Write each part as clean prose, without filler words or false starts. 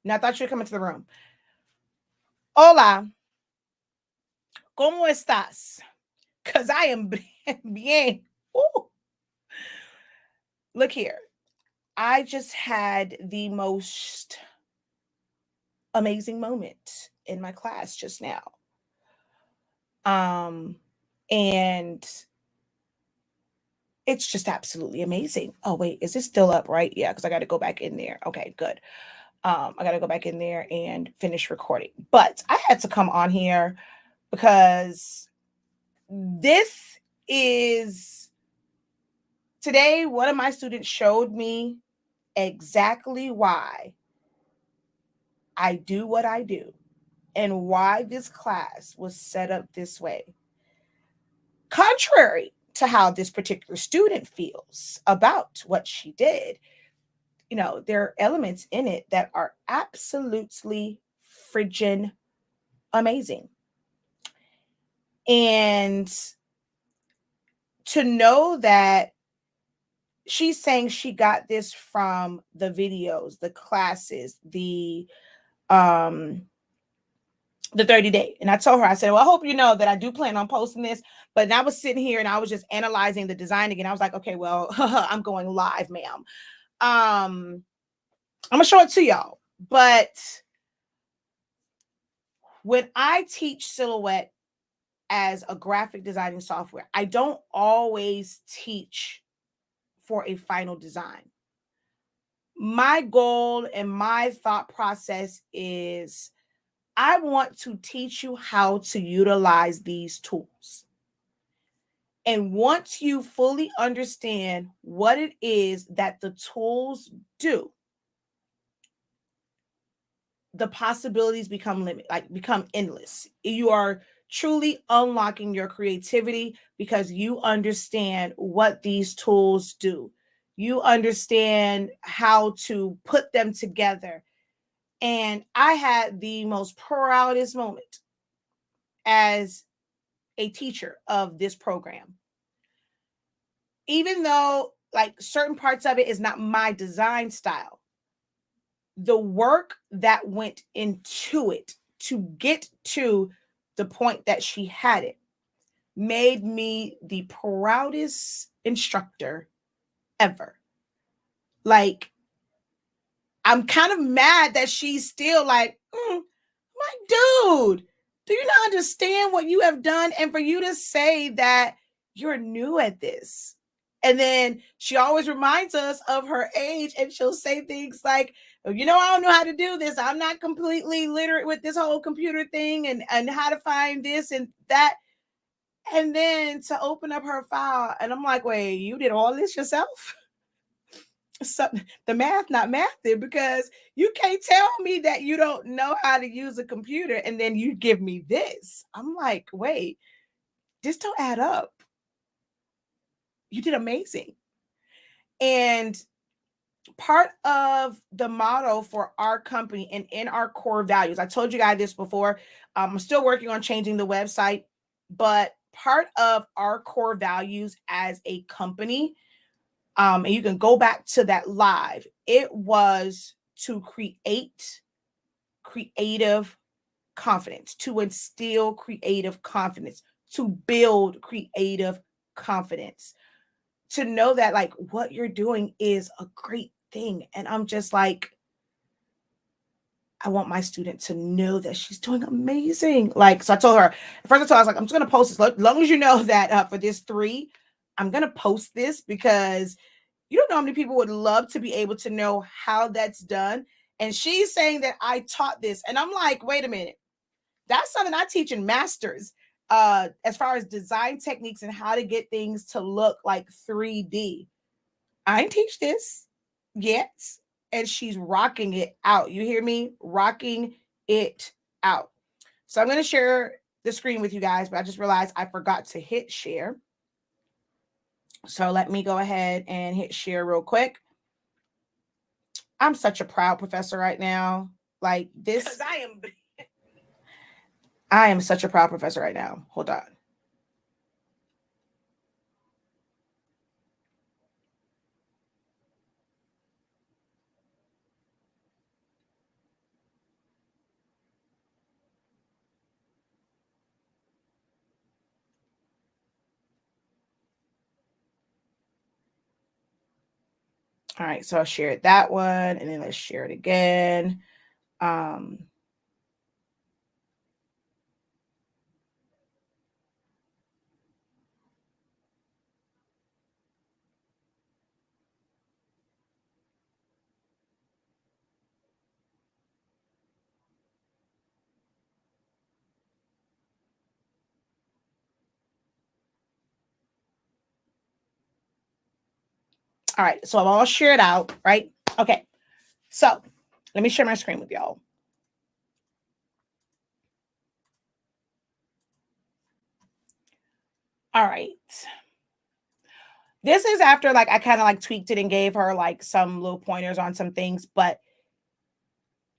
Now, I thought you would come into the room. Hola, ¿cómo estás? Because I am bien. Ooh. Look here. I just had the most amazing moment in my class just now. And it's just absolutely amazing. Oh, wait, is this still up, right? Yeah, because I got to go back in there. Okay, good. I got to go back in there and finish recording. But I had to come on here because this is today. One of my students showed me exactly why I do what I do and why this class was set up this way. Contrary to how this particular student feels about what she did, there are elements in it that are absolutely friggin' amazing. And to know that she's saying she got this from the videos, the classes, the 30-day. And I told her, I said, well, I hope you know that I do plan on posting this. But I was sitting here and I was just analyzing the design again. I was like, okay, well, I'm going live, ma'am. I'm going to show it to y'all. But when I teach Silhouette as a graphic designing software, I don't always teach for a final design. My goal and my thought process is I want to teach you how to utilize these tools. And once you fully understand what it is that the tools do, the possibilities become endless. You are truly unlocking your creativity because you understand what these tools do. You understand how to put them together. And I had the most proudest moment as a teacher of this program. Even though certain parts of it is not my design style, the work that went into it to get to the point that she had it made me the proudest instructor ever. I'm kind of mad that she's still my dude, do you not understand what you have done? And for you to say that you're new at this. And then she always reminds us of her age, and she'll say things like, I don't know how to do this. I'm not completely literate with this whole computer thing and how to find this and that. And then to open up her file, and I'm like, wait, you did all this yourself? The math not mathing, because you can't tell me that you don't know how to use a computer and then you give me this. I'm like, wait, this don't add up. You did amazing. And part of the motto for our company and in our core values, I told you guys this before, I'm still working on changing the website, but part of our core values as a company, and you can go back to that live, it was to create creative confidence, to instill creative confidence, to build creative confidence, to know that what you're doing is a great thing. And I'm just like, I want my student to know that she's doing amazing. So I told her, first I was like, I'm just going to post this. As long as you know that for this 3, I'm going to post this because you don't know how many people would love to be able to know how that's done. And she's saying that I taught this. And I'm like, wait a minute. That's something I teach in masters as far as design techniques and how to get things to look like 3D. I didn't teach this yet. And she's rocking it out. You hear me? Rocking it out. So I'm going to share the screen with you guys, but I just realized I forgot to hit share. So let me go ahead and hit share real quick. I'm such a proud professor right now. This. I am such a proud professor right now. Hold on. All right, so I shared that one, and then let's share it again. All right, so I'm all shared out, right? Okay, so let me share my screen with y'all. All right. This is after like I kind of like tweaked it and gave her like some little pointers on some things, but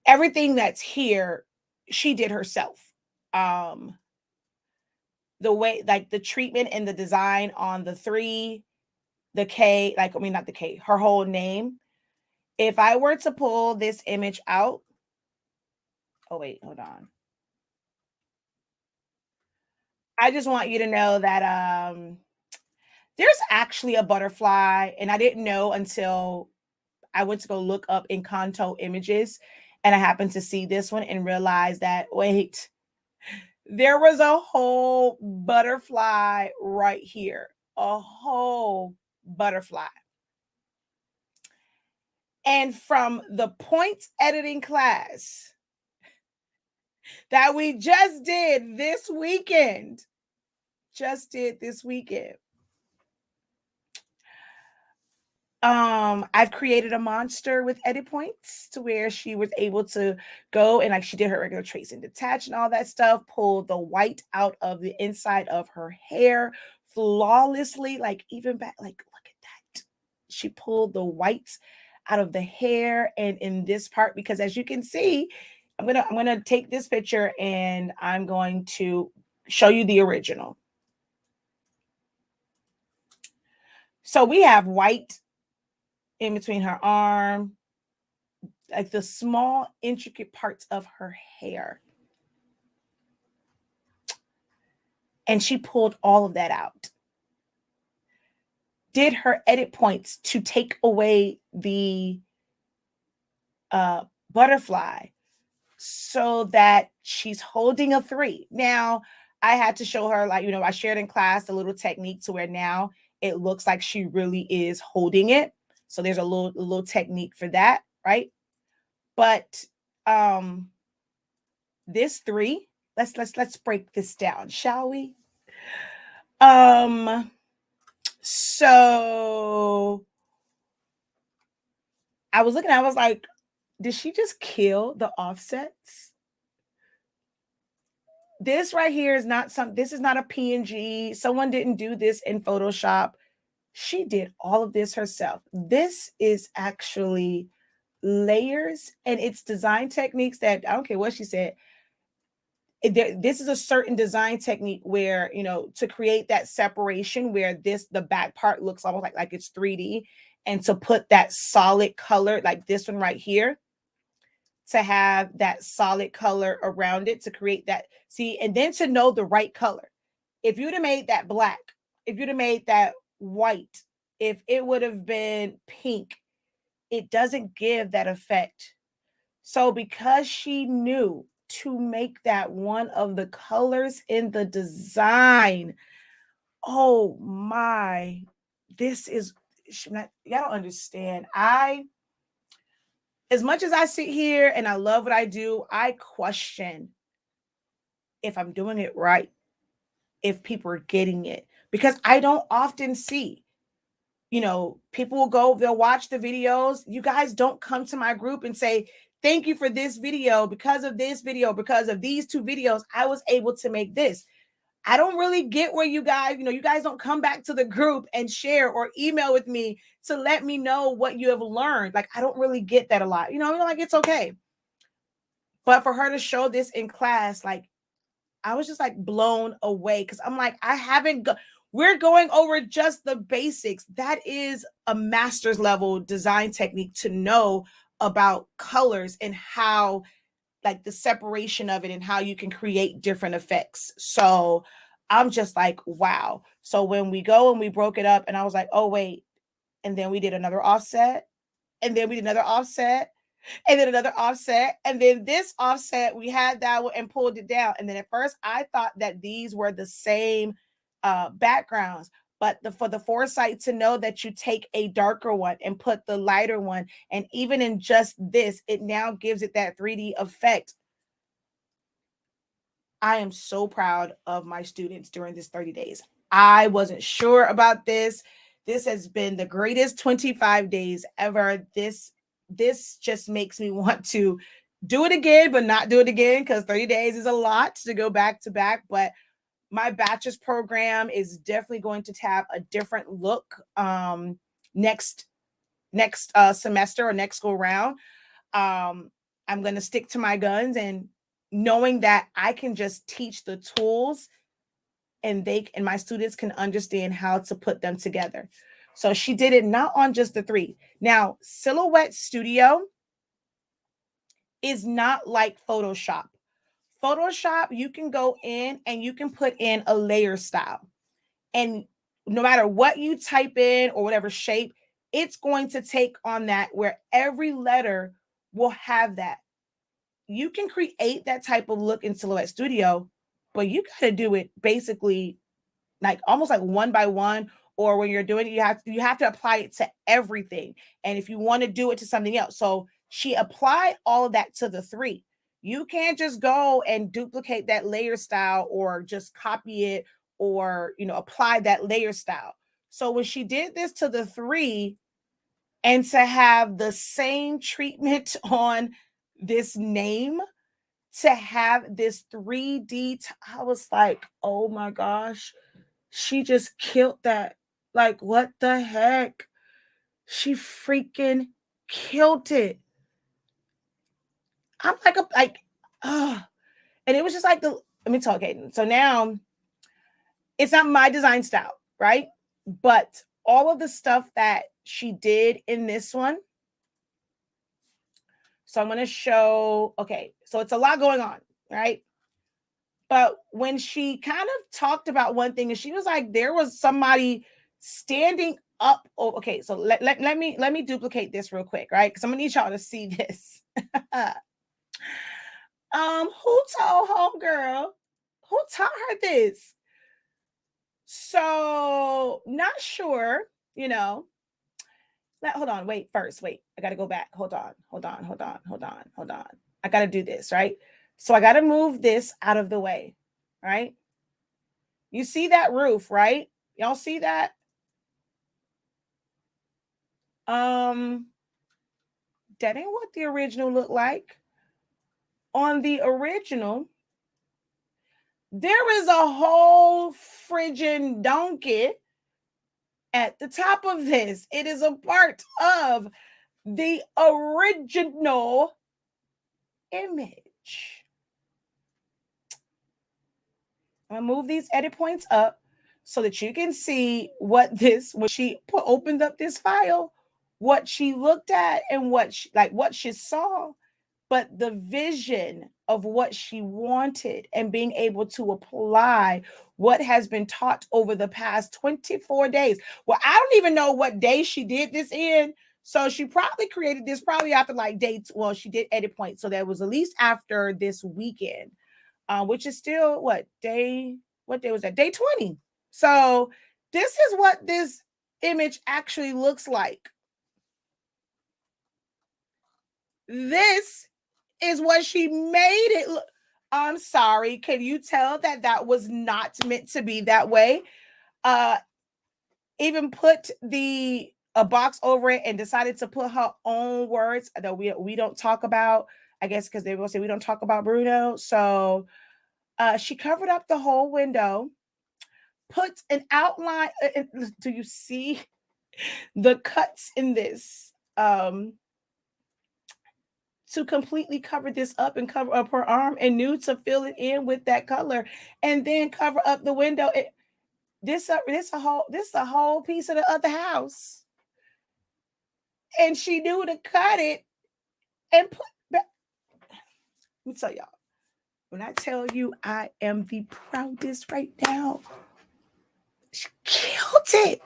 everything that's here, she did herself. The way like the treatment and the design on the 3, the K, like I mean not the K, her whole name. If I were to pull this image out, oh wait, hold on. I just want you to know that there's actually a butterfly, and I didn't know until I went to go look up Encanto images, and I happened to see this one and realize that wait, there was a whole butterfly right here, a whole butterfly. And from the point editing class that we just did this weekend, I've created a monster with edit points to where she was able to go and like she did her regular trace and detach and all that stuff, pull the white out of the inside of her hair flawlessly, like even back, like look at that. She pulled the whites out of the hair and in this part, because as you can see, I'm gonna take this picture and I'm going to show you the original. So we have white in between her arm, like the small intricate parts of her hair. And she pulled all of that out. Did her edit points to take away the butterfly so that she's holding a 3. Now, I had to show her, like, I shared in class the little technique to where now it looks like she really is holding it. So there's a little technique for that, right? But this 3, let's break this down, shall we? So I was looking, I was like, did she just kill the offsets? This right here is not this is not a PNG. Someone didn't do this in Photoshop. She did all of this herself. This is actually layers, and it's design techniques that I don't care what she said. This is a certain design technique where, to create that separation where the back part looks almost like it's 3D, and to put that solid color like this one right here, to have that solid color around it to create that, see, and then to know the right color. If you'd have made that black, if you'd have made that white, if it would have been pink, it doesn't give that effect. So because she knew to make that one of the colors in the design, oh my, this is, y'all don't understand. As much as I sit here and I love what I do, I question if I'm doing it right, if people are getting it, because I don't often see, people will go, they'll watch the videos. You guys don't come to my group and say, thank you for this video. Because of this video, because of these 2 videos, I was able to make this. I don't really get where you guys, you guys don't come back to the group and share or email with me to let me know what you have learned. Like, I don't really get that a lot, like it's okay. But for her to show this in class, like, I was just like blown away, because I'm like, we're going over just the basics. That is a master's level design technique to know about colors and how, like, the separation of it and how you can create different effects. So I'm just like, wow. So when we go and we broke it up and I was like, oh, wait. And then we did another offset. And then we did another offset, and then another offset, and then this offset, we had that one and pulled it down. And then at first I thought that these were the same backgrounds, but for the foresight to know that you take a darker one and put the lighter one, and even in just this, it now gives it that 3D effect. I am so proud of my students during this 30 days. I wasn't sure about this. This has been the greatest 25 days ever. This just makes me want to do it again, but not do it again, because 30 days is a lot to go back to back. But my bachelor's program is definitely going to have a different look next semester or next go round. I'm going to stick to my guns, and knowing that I can just teach the tools, and my students can understand how to put them together. So she did it not on just the 3. Now, Silhouette Studio is not like Photoshop. Photoshop, you can go in and you can put in a layer style. And no matter what you type in or whatever shape, it's going to take on that, where every letter will have that. You can create that type of look in Silhouette Studio, but you got to do it basically like almost like one by one, or when you're doing it, you have to apply it to everything. And if you want to do it to something else. So she applied all of that to the 3. You can't just go and duplicate that layer style or just copy it, or, apply that layer style. So when she did this to the 3, and to have the same treatment on this name, to have this 3D, I was like, oh my gosh, she just killed that. Like, what the heck? She freaking killed it. I'm like, and it was just like let me talk, Hayden. So now it's not my design style, right? But all of the stuff that she did in this one. So I'm going to show, okay, so it's a lot going on, right? But when she kind of talked about one thing, and she was like, there was somebody standing up. Oh, okay, so let me duplicate this real quick, right? Because I'm gonna need y'all to see this. Who told homegirl? Who taught her this? So not sure, hold on, wait, I gotta go back. Hold on. I gotta do this, right? So I gotta move this out of the way, right? You see that roof, right? Y'all see that? That ain't what the original looked like. On the original, there is a whole friggin' donkey at the top of this. It is a part of the original image. I'm gonna move these edit points up so that you can see what this, when she opened up this file, what she looked at and what she saw, but the vision of what she wanted, and being able to apply what has been taught over the past 24 days. Well, I don't even know what day she did this in. So she probably created this probably after like dates. Well, she did edit points. So that was at least after this weekend, which is still what day was that? Day 20. So this is what this image actually looks like. This is what she made it look. I'm sorry. Can you tell that was not meant to be that way? Even put a box over it and decided to put her own words that we don't talk about. I guess because they will say we don't talk about Bruno. So she covered up the whole window, put an outline. Do you see the cuts in this? To completely cover this up and cover up her arm, and knew to fill it in with that color, and then cover up the window. This a whole piece of the other house, and she knew to cut it and put back. Let me tell y'all, when I tell you I am the proudest right now, she killed it.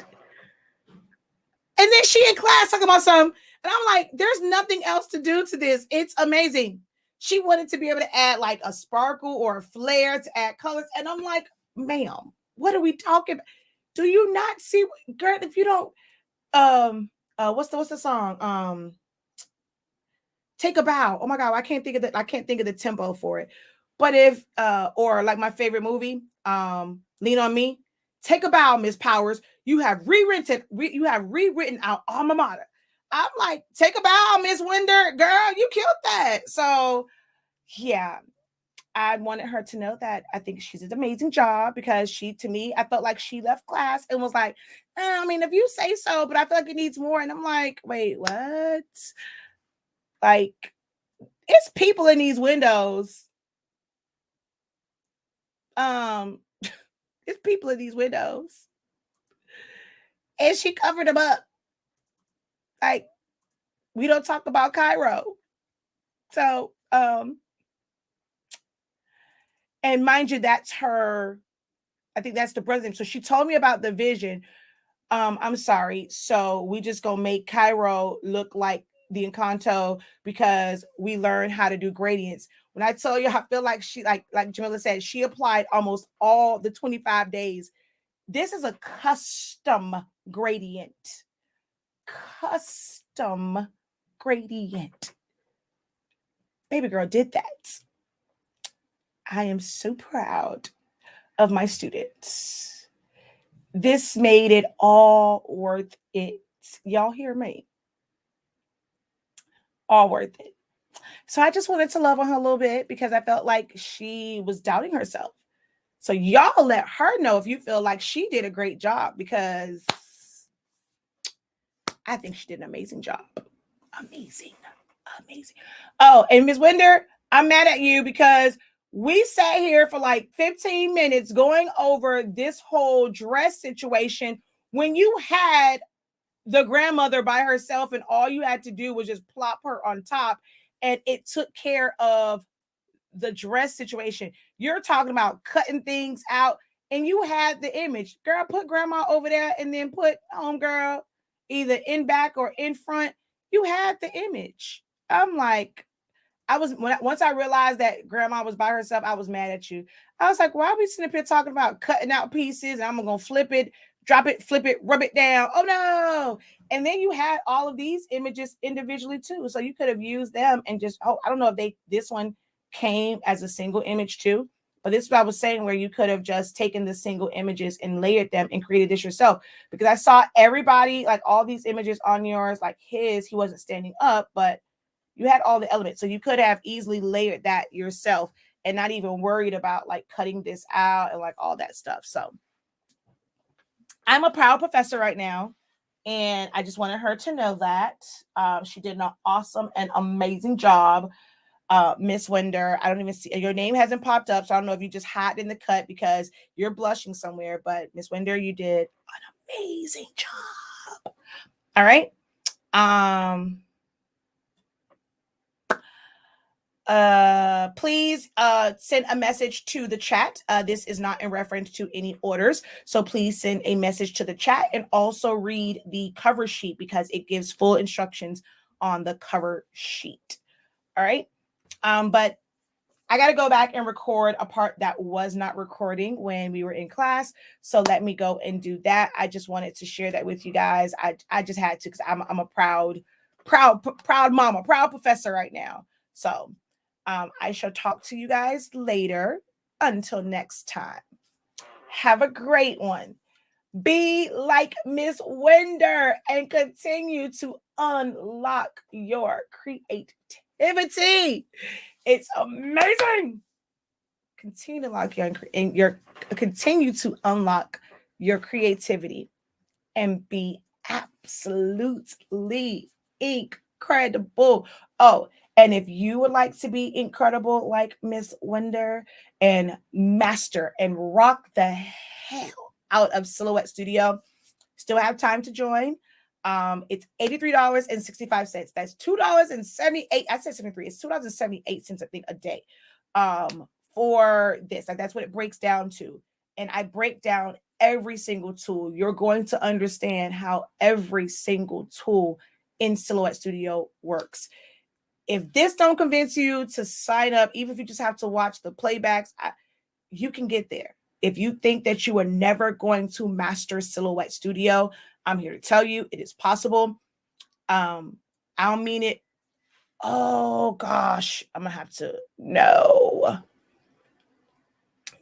And then she in class talking about something. And I'm like, there's nothing else to do to this. It's amazing. She wanted to be able to add like a sparkle or a flare to add colors. And I'm like, ma'am, what are we talking about? Do you not see, girl, if you don't, what's the song? Take a Bow. Oh my God, I can't think of the tempo for it. But if or like my favorite movie, Lean on Me, Take a Bow, Miss Powers. You have rewritten our alma mater. I'm like, take a bow, Miss Winder. Girl, you killed that. So yeah, I wanted her to know that I think she's an amazing job because to me, I felt like she left class and was like, I mean, if you say so, but I feel like it needs more. And I'm like, wait, what? Like, it's people in these windows. It's people in these windows. And she covered them up. Like, we don't talk about Cairo. So, and mind you, that's her, I think that's the president. So she told me about the vision. I'm sorry. So we just gonna make Cairo look like the Encanto because we learned how to do gradients. When I tell you, I feel like she, like Jamila said, she applied almost all the 25 days. This is a custom gradient. Custom gradient. Baby girl did that. I am so proud of my students. This made it all worth it. Y'all hear me? All worth it. So I just wanted to love on her a little bit because I felt like she was doubting herself. So y'all let her know if you feel like she did a great job because I think she did an amazing job. Amazing. Amazing. Oh, and Ms. Winder, I'm mad at you because we sat here for like 15 minutes going over this whole dress situation when you had the grandmother by herself and all you had to do was just plop her on top and it took care of the dress situation. You're talking about cutting things out and you had the image. Girl, put grandma over there and then put girl either in back or in front. You had the image. I'm like, once I realized that grandma was by herself, I was mad at you. I was like, why are we sitting up here talking about cutting out pieces and I'm gonna flip it, drop it, flip it, rub it down? Oh no. And then you had all of these images individually too. So you could have used them and just, I don't know if this one came as a single image too. But this is what I was saying, where you could have just taken the single images and layered them and created this yourself. Because I saw everybody, like all these images on yours, like he wasn't standing up, but you had all the elements. So you could have easily layered that yourself and not even worried about like cutting this out and like all that stuff. So I'm a proud professor right now. And I just wanted her to know that she did an awesome and amazing job. Miss Winder, I don't even see your name hasn't popped up. So I don't know if you just hide in the cut because you're blushing somewhere. But Miss Winder, you did an amazing job. All right. Please send a message to the chat. This is not in reference to any orders, so please send a message to the chat and also read the cover sheet because it gives full instructions on the cover sheet. All right. But I got to go back and record a part that was not recording when we were in class. So let me go and do that. I just wanted to share that with you guys. I just had to because I'm a proud mama, proud professor right now. So I shall talk to you guys later. Until next time, have a great one. Be like Miss Winder and continue to unlock your creativity. It's amazing. Continue to unlock your creativity and be absolutely incredible. Oh, and if you would like to be incredible like Miss Winder and master and rock the hell out of Silhouette Studio, still have time to join. It's $83.65. That's $2.78. I said 73. It's $2.78, I think, a day. For this. Like that's what it breaks down to. And I break down every single tool. You're going to understand how every single tool in Silhouette Studio works. If this don't convince you to sign up, even if you just have to watch the playbacks, you can get there. If you think that you are never going to master Silhouette Studio, I'm here to tell you it is possible. I don't mean it. Oh gosh, I'm gonna have to no.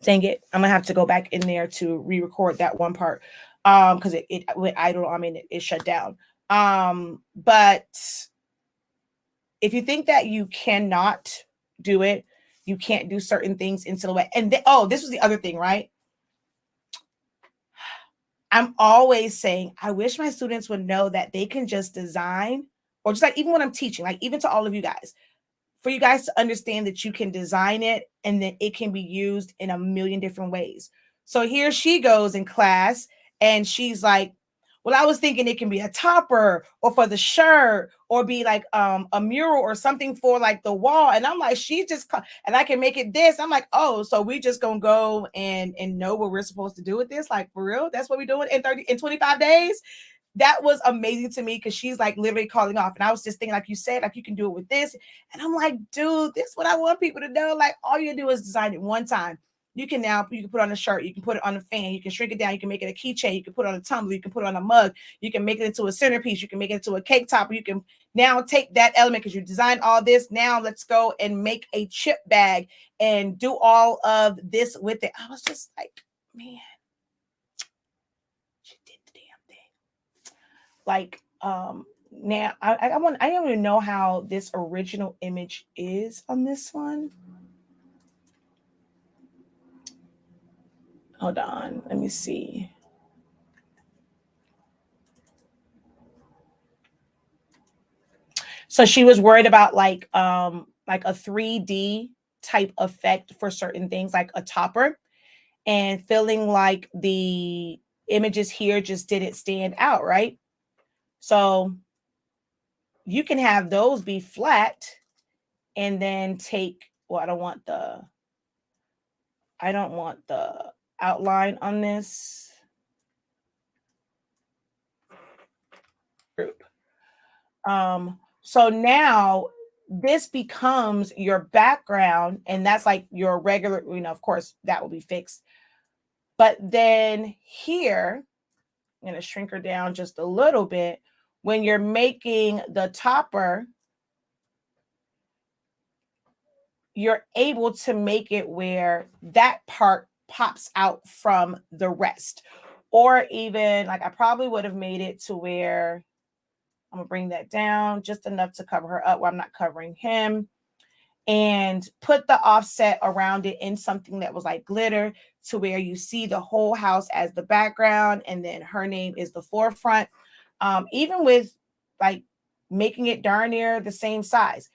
Dang it, I'm gonna have to go back in there to re-record that one part because it went idle. I mean, it shut down. But if you think that you cannot do it, you can't do certain things in Silhouette. And this was the other thing, right? I'm always saying, I wish my students would know that they can just design, or just like even when I'm teaching, like even to all of you guys, for you guys to understand that you can design it and that it can be used in a million different ways. So here she goes in class and she's like, well, I was thinking it can be a topper or for the shirt or be like a mural or something for like the wall. And I'm like, she just, and I can make it this. I'm like, oh, so we just gonna go and know what we're supposed to do with this? Like for real? That's what we're doing in 25 days? That was amazing to me because she's like literally calling off. And I was just thinking, like you said, like you can do it with this. And I'm like, dude, this is what I want people to know. Like all you do is design it one time. You can put on a shirt, you can put it on a fan, you can shrink it down, you can make it a keychain, you can put it on a tumbler, you can put it on a mug, you can make it into a centerpiece, you can make it into a cake topper. You can now take that element because you designed all this. Now let's go and make a chip bag and do all of this with it. I was just like, man, she did the damn thing. Like, now I don't even know how this original image is on this one. Hold on, let me see. So she was worried about like a 3D type effect for certain things, like a topper, and feeling like the images here just didn't stand out, right? So you can have those be flat and then take, well, I don't want the outline on this group. So now this becomes your background, and that's like your regular, of course, that will be fixed. But then here, I'm going to shrink her down just a little bit. When you're making the topper, you're able to make it where that part pops out from the rest. Or even like I probably would have made it to where I'm gonna bring that down just enough to cover her up where I'm not covering him, and put the offset around it in something that was like glitter to where you see the whole house as the background and then her name is the forefront. Even with like making it darn near the same size,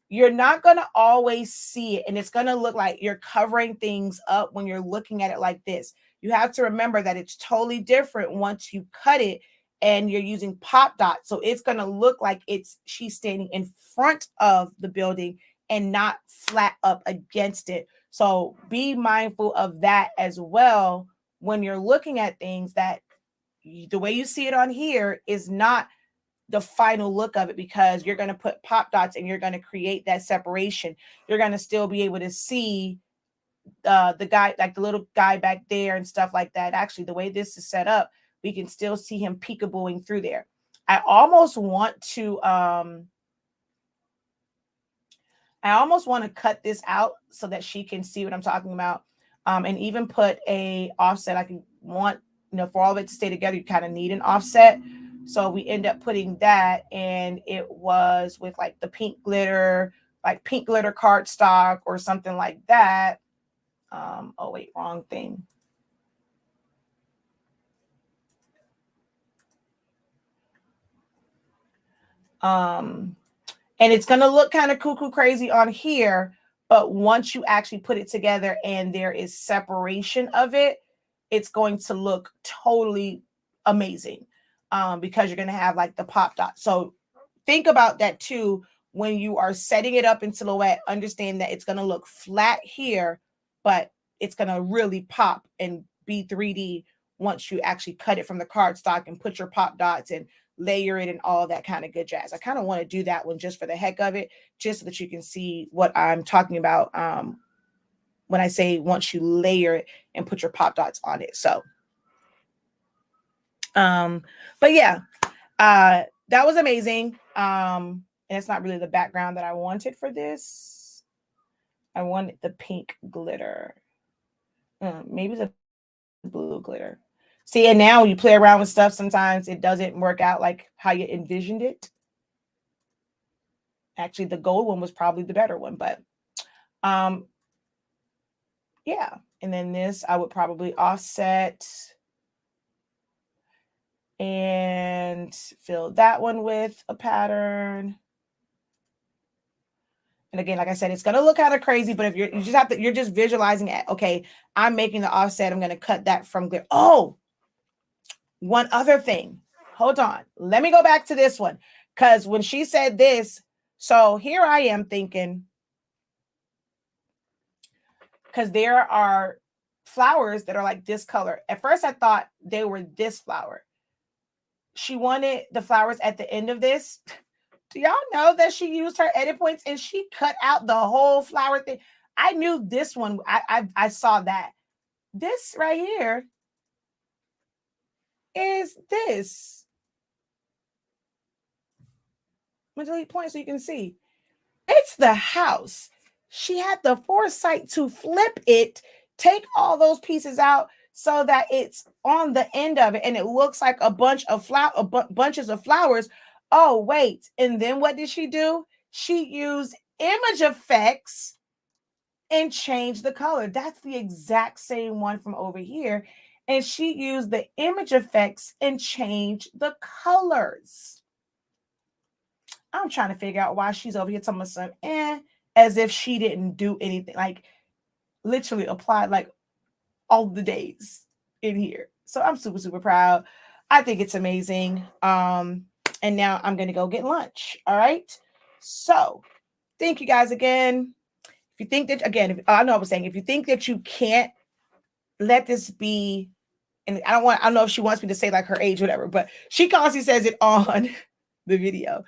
you're not going to always see it, and it's going to look like you're covering things up when you're looking at it like this. You have to remember that it's totally different once you cut it and you're using pop dots. So it's going to look like she's standing in front of the building and not flat up against it. So be mindful of that as well when you're looking at things, that the way you see it on here is not the final look of it, because you're going to put pop dots and you're going to create that separation. You're going to still be able to see the guy, like the little guy back there and stuff like that. Actually, the way this is set up, we can still see him peekabooing through there. I almost want to cut this out so that she can see what I'm talking about. And even put a offset. I can want, for all of it to stay together, you kind of need an offset. So we end up putting that, and it was with like the pink glitter cardstock or something like that. Oh wait, wrong thing. And it's going to look kind of cuckoo crazy on here, but once you actually put it together and there is separation of it, it's going to look totally amazing. Because you're going to have like the pop dot. So think about that too when you are setting it up in Silhouette. Understand that it's going to look flat here, but it's going to really pop and be 3D once you actually cut it from the cardstock and put your pop dots and layer it and all that kind of good jazz. I kind of want to do that one just for the heck of it, just so that you can see what I'm talking about when I say once you layer it and put your pop dots on it. So, but yeah, that was amazing. And it's not really the background that I wanted for this. I wanted the pink glitter. Maybe the blue glitter. See, and now when you play around with stuff, sometimes it doesn't work out like how you envisioned it. Actually, the gold one was probably the better one, but yeah. And then this, I would probably offset and fill that one with a pattern. And again, like I said, it's going to look kind of crazy, but if you're just visualizing it. Okay, I'm making the offset. I'm going to cut that from glitter. Oh, one other thing. Hold on. Let me go back to this one. Because when she said this, so here I am thinking, because there are flowers that are like this color. At first, I thought they were this flower. She wanted the flowers at the end of this. Do y'all know that she used her edit points and she cut out the whole flower thing? I knew this one. I saw that. This right here is this. I'm going to delete points so you can see. It's the house. She had the foresight to flip it, take all those pieces out so that it's on the end of it and it looks like a bunch of bunches of flowers. Oh, wait. And then what did she do? She used image effects and changed the color. That's the exact same one from over here. And she used the image effects and changed the colors. I'm trying to figure out why she's over here telling us some as if she didn't do anything. Like literally applied like all the days in here. So I'm super, super proud. I think it's amazing. And now I'm going to go get lunch. All right. So thank you guys again. If you think that, again, I know I was saying, if you think that you can't let this be, and I don't know if she wants me to say like her age, whatever, but she constantly says it on the video.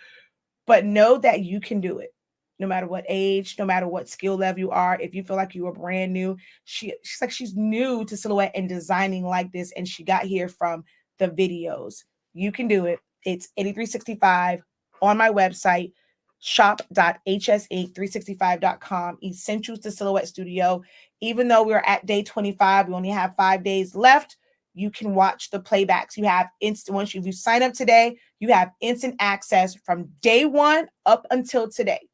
But know that you can do it no matter what age, no matter what skill level you are. If you feel like you are brand new, she's like, she's new to silhouette and designing like this. And she got here from the videos. You can do it. It's 8365 on my website, shop.hs8365.com, Essentials to Silhouette Studio. Even though we're at day 25, we only have 5 days left. You can watch the playbacks. You have instant, once you sign up today, you have instant access from day 1 up until today.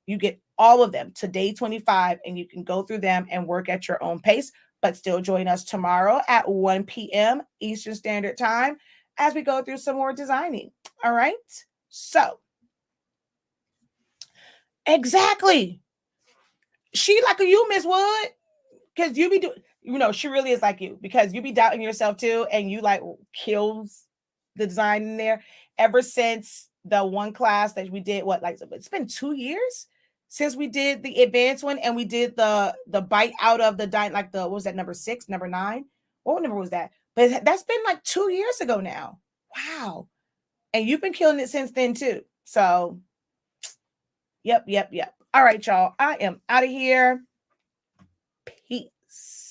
You get all of them to day 25 and you can go through them and work at your own pace, but still join us tomorrow at 1 p.m. Eastern Standard Time as we go through some more designing. All right. So exactly. She like you, Miss Wood, because you be doing, she really is like you, because you be doubting yourself too, and you like kills the design in there. Ever since the one class that we did, it's been 2 years since we did the advanced one, and we did the bite out of the what was that, number 6, number 9? What number was that? But that's been like 2 years ago now. Wow. And you've been killing it since then too. So yep. All right, y'all. I am out of here. Peace.